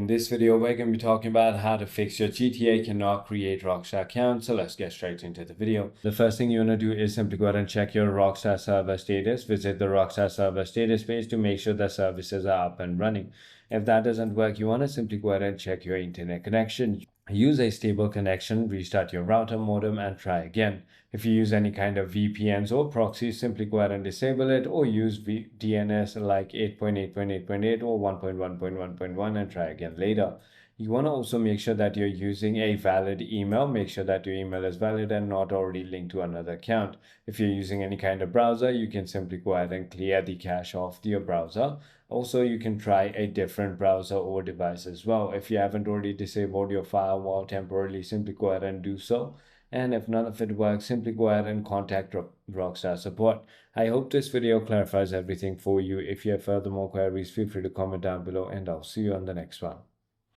In this video, we're going to be talking about how to fix your GTA cannot create Rockstar account. So let's get straight into the video. The first thing you want to do is simply go ahead and check your Rockstar server status. Visit the Rockstar server status page to make sure the services are up and running. If that doesn't work, you want to simply go ahead and check your internet connection. Use a stable connection, restart your router modem and try again. If you use any kind of VPNs or proxies, simply go ahead and disable it or use DNS like 8.8.8.8 or 1.1.1.1 and try again later. You want to also make sure that you're using a valid email. Make sure that your email is valid and not already linked to another account. If you're using any kind of browser, you can simply go ahead and clear the cache of your browser. Also, you can try a different browser or device as well. If you haven't already disabled your firewall temporarily, simply go ahead and do so. And if none of it works, simply go ahead and contact Rockstar support. I hope this video clarifies everything for you. If you have further more queries, feel free to comment down below and I'll see you on the next one.